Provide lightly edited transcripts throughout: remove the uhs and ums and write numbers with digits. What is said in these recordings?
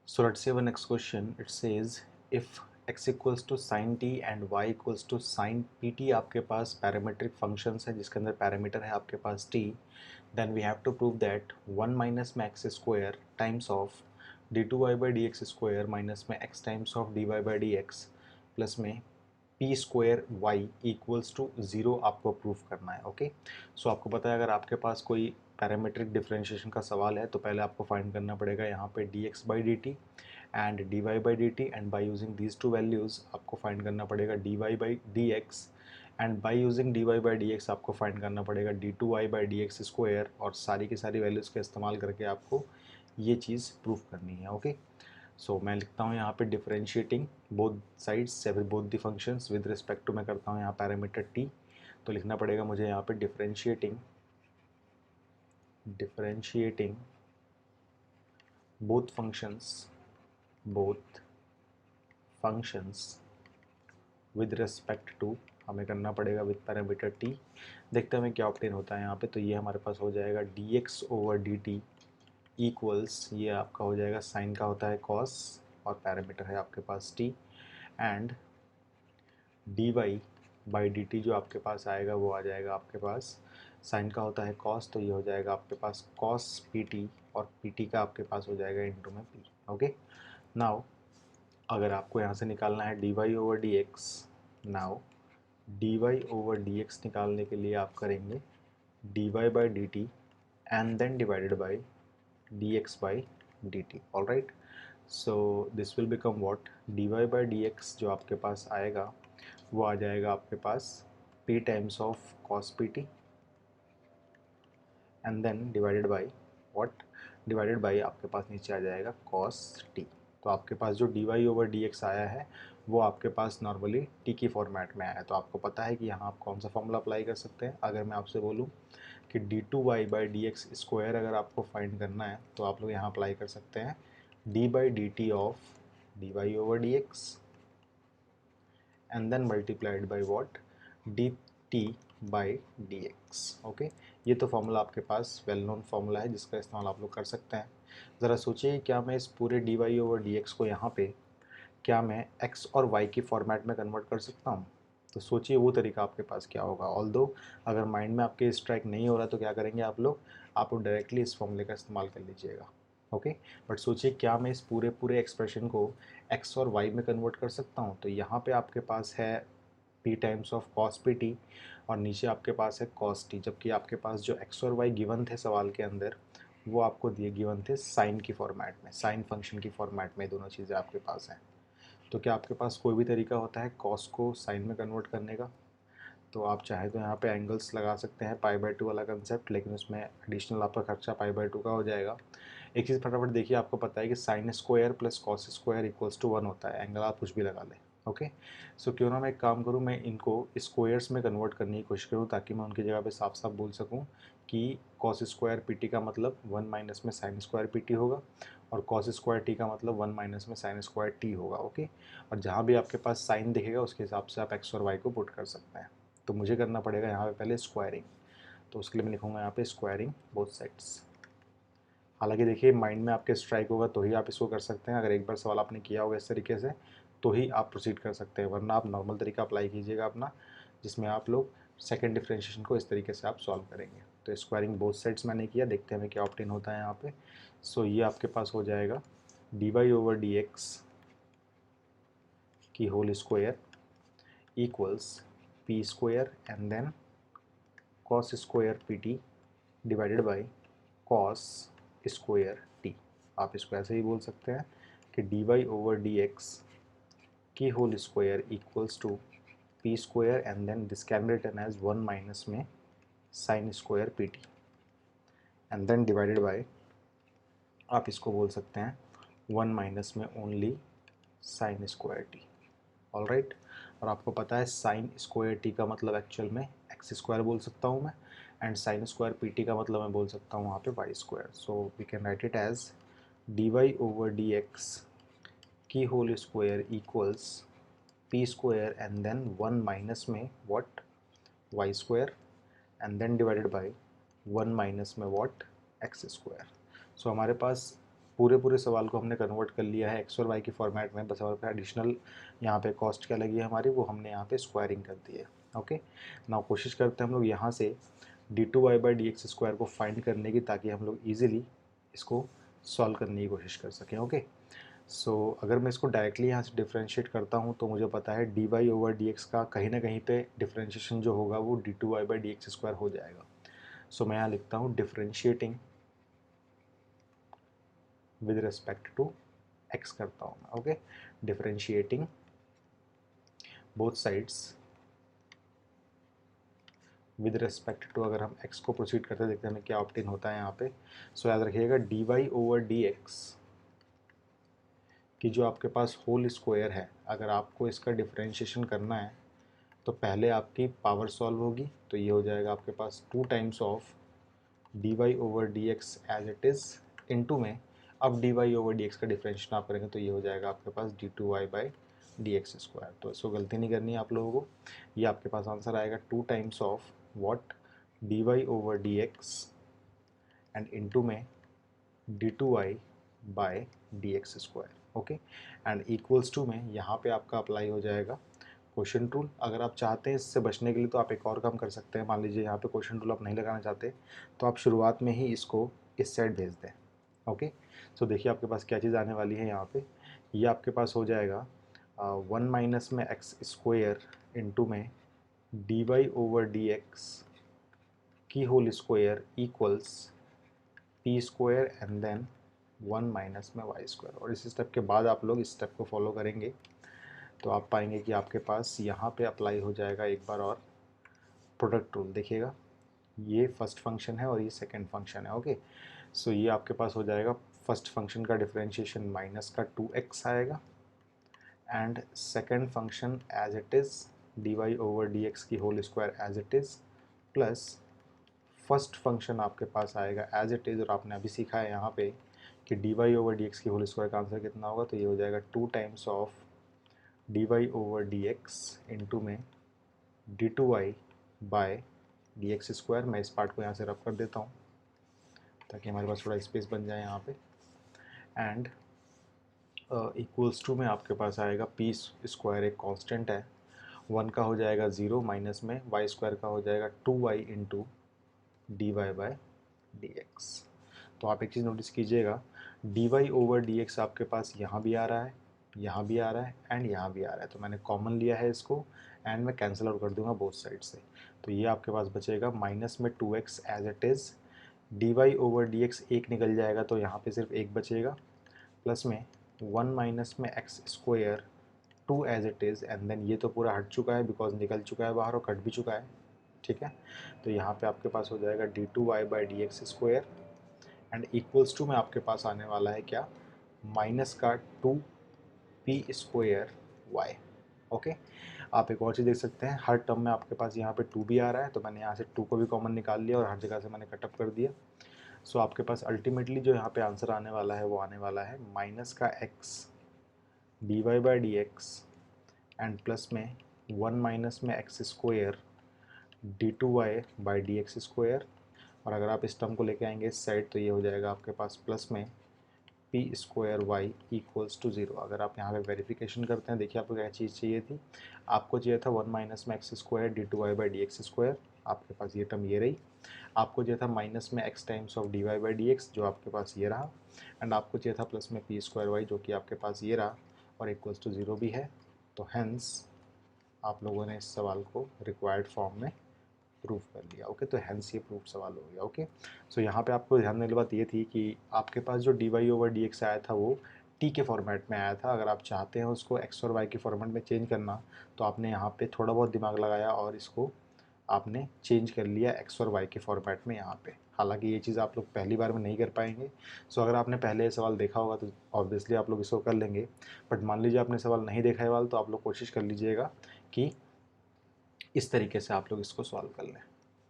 So let's say our next question, it says if x equals to sin t and y equals to sin pt आपके पास parametric functions है जिसके अंदर parameter है आपके पास t, then we have to prove that 1 minus में x square times of d2y by dx square minus में x times of dy by dx plus में p square y equals to zero आपको proof करना है। Okay, सो आपको पता है अगर आपके पास कोई पैरामीट्रिक डिफरेंशिएशन का सवाल है तो पहले आपको फाइंड करना पड़ेगा यहाँ पे d x by d t and d y by d t, and by using these two values आपको फाइंड करना पड़ेगा d y by d x, and by using d y by d x आपको find करना पड़ेगा d two y by d x square, और सारी की सारी वैल्यूज़ का इस्तेमाल करके आपको ये चीज़ प्रूफ करनी है। ओके, सो मैं लिखता हूँ यहाँ पे डिफरेंशिएटिंग बोथ साइड्स या फिर both the functions with respect to, मैं करता हूँ यहाँ पैरामीटर टी, तो लिखना पड़ेगा मुझे यहाँ पे differentiating both functions with respect to, हमें करना पड़ेगा विद पैरामीटर टी। देखते हैं हमें क्या ऑब्टेन होता है यहाँ पे। तो ये हमारे पास हो जाएगा D x over D T equals, ये आपका हो जाएगा साइन का होता है कॉस और पैरामीटर है आपके पास t, and d y by d t जो आपके पास आएगा वो आ जाएगा आपके पास साइन का होता है कॉस, तो ये हो जाएगा आपके पास कॉस पी टी, और पी टी का आपके पास हो जाएगा इंटू में पी। ओके, नाउ अगर आपको यहाँ से निकालना है d y over d x, now d y over d x निकालने के लिए आप करेंगे d y by d t and then divided by d x by d t. All right, so this will become what, d y by d x जो आपके पास आएगा वो आ जाएगा आपके पास p times of cos pt and then divided by what, divided by आपके पास नीचे आ जाएगा cos t। तो आपके पास जो dy ओवर dx आया है वो आपके पास नॉर्मली t की फॉर्मेट में आया है। तो आपको पता है कि यहाँ आप कौन सा फॉर्मूला अप्लाई कर सकते हैं। अगर मैं आपसे बोलूँ कि d2y by d x square अगर आपको फाइंड करना है तो आप लोग यहाँ अप्लाई कर सकते हैं d by d T of dy over dx and then multiplied by what, dt by dx। Okay, ये तो फॉर्मूला आपके पास वेल नोन फॉर्मूला है जिसका इस्तेमाल आप लोग कर सकते हैं। ज़रा सोचिए क्या मैं इस पूरे dy ओवर dx को यहाँ पे क्या मैं x और y की फॉर्मेट में कन्वर्ट कर सकता हूँ। तो सोचिए वो तरीका आपके पास क्या होगा। ऑल्दो अगर माइंड में आपके स्ट्राइक नहीं हो रहा तो क्या करेंगे आप लोग डायरेक्टली इस फॉर्मूले का इस्तेमाल कर लीजिएगा। ओके, बट सोचिए क्या मैं इस पूरे पूरे एक्सप्रेशन को x और y में कन्वर्ट कर सकता हूँ। तो यहाँ पे आपके पास है p times of cos P T और नीचे आपके पास है cos t, जबकि आपके पास जो x और y गिवन थे सवाल के अंदर वो आपको दिए गिवन थे साइन की फॉर्मेट में, साइन फंक्शन की फॉर्मेट में दोनों चीज़ें आपके पास हैं। तो क्या आपके पास कोई भी तरीका होता है कॉस को साइन में कन्वर्ट करने का? तो आप चाहे तो यहाँ पे एंगल्स लगा सकते हैं पाई बाई टू वाला कंसेप्ट, लेकिन उसमें एडिशनल आपका खर्चा पाई बाई टू का हो जाएगा। एक चीज़ फटाफट देखिए, आपको पता है कि sine square plus cos square equals to 1 होता है। एंगल आप कुछ भी लगा लें। ओके, सो क्यों ना मैं एक काम करूँ, मैं इनको स्क्वायर्स में कन्वर्ट करने की कोशिश करूँ ताकि मैं उनकी जगह पे साफ साफ बोल सकूँ कि कॉस स्क्वायर पी टी का मतलब 1 माइनस में साइन स्क्वायर पी टी होगा और कॉस स्क्वायर टी का मतलब 1 माइनस में साइन स्क्वायर टी होगा। ओके, और जहाँ भी आपके पास साइन दिखेगा उसके हिसाब से आप एक्स और वाई को पुट कर सकते हैं। तो मुझे करना पड़ेगा यहाँ पे पहले स्क्वायरिंग, तो उसके लिए मैं लिखूँगा यहाँ पे स्क्वायरिंग बोथ साइड्स। हालांकि देखिए माइंड में आपके स्ट्राइक होगा तो ही आप इसको कर सकते हैं। अगर एक बार सवाल आपने किया होगा इस तरीके से तो ही आप प्रोसीड कर सकते हैं, वरना आप नॉर्मल तरीका अप्लाई कीजिएगा अपना, जिसमें आप लोग सेकंड डिफरेंशिएशन को इस तरीके से आप सॉल्व करेंगे। तो स्क्वायरिंग बोथ साइड्स मैंने किया, देखते हैं हमें क्या ऑब्टेन होता है यहाँ पे। सो ये आपके पास हो जाएगा d y over d x की whole square equals p square and then cos square p t divided by cos square t. आप इसको ऐसे ही बोल सकते हैं कि d y over d x की whole square equals to p square and then this can be written as 1 minus में sine square p t and then divided by, आप इसको बोल सकते हैं 1 माइनस में only sine square T. All right, और आपको पता है साइन स्क्वायर टी का मतलब एक्चुअल में एक्स स्क्वायर बोल सकता हूँ मैं, and sine square p t का मतलब मैं बोल सकता हूँ वहाँ पे y square. So we can write it as d y over d x की whole square equals p square and then 1 minus में what, y square and then divided by 1 minus में व्हाट, एक्स स्क्वायर। सो हमारे पास पूरे सवाल को हमने convert कर लिया है एक्स और वाई के फॉर्मेट में, बस और एडिशनल यहाँ पे कॉस्ट क्या लगी है हमारी, वो हमने यहाँ पे स्क्वायरिंग कर दी है। ओके, नाउ कोशिश करते हैं हम लोग यहाँ से d2y/dx² को फाइंड करने की, ताकि हम लोग ईजिली इसको सॉल्व करने की कोशिश कर सकें। ओके, सो अगर मैं इसको डायरेक्टली यहाँ से डिफ्रेंशिएट करता हूँ तो मुझे पता है dy/dx का कहीं ना कहीं पे डिफ्रेंशिएशन जो होगा वो d2y/dx² हो जाएगा। सो मैं यहाँ लिखता हूँ differentiating with respect to x करता हूँ मैं। Okay, differentiating both sides with respect to, अगर हम x को प्रोसीड करते देखते हैं हमें क्या ऑब्टेन होता है यहाँ पे। सो याद रखिएगा dy/dx कि जो आपके पास होल स्क्वायर है, अगर आपको इसका डिफ्रेंशिएशन करना है तो पहले आपकी पावर सॉल्व होगी, तो ये हो जाएगा आपके पास 2 times of dy/dx as it is into में, अब dy/dx का डिफ्रेंशिएशन आप करेंगे तो ये हो जाएगा आपके पास d2y/dx²। तो इसको गलती नहीं करनी है आप लोगों को, ये आपके पास आंसर आएगा 2 times of what dy/dx and into में d2y/dx²। Okay, and equals to में यहाँ पे आपका अप्लाई हो जाएगा क्वोशिएंट रूल। अगर आप चाहते हैं इससे बचने के लिए तो आप एक और काम कर सकते हैं, मान लीजिए यहाँ पे क्वोशिएंट रूल आप नहीं लगाना चाहते तो आप शुरुआत में ही इसको इस साइड भेज दें। ओके, सो देखिए आपके पास क्या चीज़ आने वाली है यहाँ पे, ये आपके पास हो जाएगा 1 माइनस में x² इंटू में dy/dx की whole square equals p² and then 1 minus में y²। और इस स्टेप के बाद आप लोग इस स्टेप को फॉलो करेंगे तो आप पाएंगे कि आपके पास यहाँ पे अप्लाई हो जाएगा एक बार और प्रोडक्ट रूल। देखिएगा ये फर्स्ट फंक्शन है और ये सेकंड फंक्शन है। ओके, सो ये आपके पास हो जाएगा फर्स्ट फंक्शन का डिफरेंशिएशन माइनस का 2x आएगा and second function as it is dy/dx की whole square as it is plus first function आपके पास आएगा एज इट इज़। और आपने अभी सीखा है यहाँ पे कि dy/dx की होल स्क्वायर का आंसर कितना होगा, तो ये हो जाएगा 2 टाइम्स ऑफ dy/dx इंटू में d2y/dx²। मैं इस पार्ट को यहाँ से रब कर देता हूँ ताकि हमारे पास थोड़ा स्पेस बन जाए यहाँ पे, एंड इक्वल्स टू में आपके पास आएगा p² एक कांस्टेंट है, 1 का हो जाएगा 0 माइनस में y² का हो जाएगा 2y इंटू dy/dx। तो आप एक चीज़ नोटिस कीजिएगा, dy/dx आपके पास यहाँ भी आ रहा है, यहाँ भी आ रहा है एंड यहाँ भी आ रहा है, तो मैंने कॉमन लिया है इसको एंड मैं कैंसिल आउट कर दूंगा बोथ साइड से। तो ये आपके पास बचेगा माइनस में 2x as it is, dy/dx एक निकल जाएगा तो यहाँ पे सिर्फ एक बचेगा, प्लस में 1 माइनस में x², 2 as it is and then ये तो पूरा हट चुका है बिकॉज निकल चुका है बाहर और कट भी चुका है। ठीक है, तो यहाँ पे आपके पास हो जाएगा d2y/dx² एंड इक्वल्स टू में आपके पास आने वाला है क्या, माइनस का 2p²y। ओके, आप एक और चीज़ देख सकते हैं, हर टर्म में आपके पास यहाँ पे 2 भी आ रहा है, तो मैंने यहाँ से 2 को भी कॉमन निकाल लिया और हर जगह से मैंने कटअप कर दिया। सो आपके पास अल्टीमेटली जो यहाँ पे आंसर आने वाला है वो आने वाला है माइनस का x dy/dx एंड प्लस में 1 माइनस में x² d2y/dx²। और अगर आप इस टर्म को लेके आएंगे इस साइड तो ये हो जाएगा आपके पास प्लस में p² इक्वल्स टू 0। अगर आप यहाँ पे वेरिफिकेशन करते हैं, देखिए आपको क्या चीज़ चाहिए थी, आपको चाहिए था 1 माइनस में x² d2y/dx², आपके पास ये टर्म ये रही। आपको चाहिए था माइनस में x टाइम्स ऑफ dy/dx जो आपके पास ये रहा, एंड आपको चाहिए था प्लस में p² जो कि आपके पास ये रहा और इक्वल्स टू 0 भी है। तो हैंस आप लोगों ने इस सवाल को रिक्वायर्ड फॉर्म में प्रूव कर लिया। ओके, तो हैंस ये प्रूफ सवाल हो गया। ओके, सो यहाँ पे आपको ध्यान देने वाली बात ये थी कि आपके पास जो dy/dx आया था वो t के फॉर्मेट में आया था। अगर आप चाहते हैं उसको x और y के फॉर्मेट में चेंज करना तो आपने यहाँ पे थोड़ा बहुत दिमाग लगाया और इसको आपने चेंज कर लिया x और y के फॉर्मेट में यहाँ पे। हालांकि ये चीज़ आप लोग पहली बार में नहीं कर पाएंगे। सो अगर आपने पहले ये सवाल देखा होगा तो ऑब्वियसली आप लोग इसको कर लेंगे, बट मान लीजिए आपने सवाल नहीं देखा है वाला, तो आप लोग कोशिश कर लीजिएगा कि इस तरीके से आप लोग इसको सॉल्व कर लें।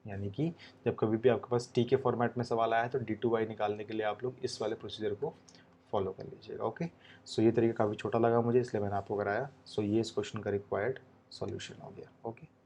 यानी कि जब कभी भी आपके पास टी के फॉर्मेट में सवाल आया तो d2y निकालने के लिए आप लोग इस वाले प्रोसीजर को फॉलो कर लीजिएगा। ओके, सो ये तरीका काफ़ी छोटा लगा मुझे इसलिए मैंने आपको कराया। सो ये इस क्वेश्चन का रिक्वायर्ड सॉल्यूशन हो गया। ओके।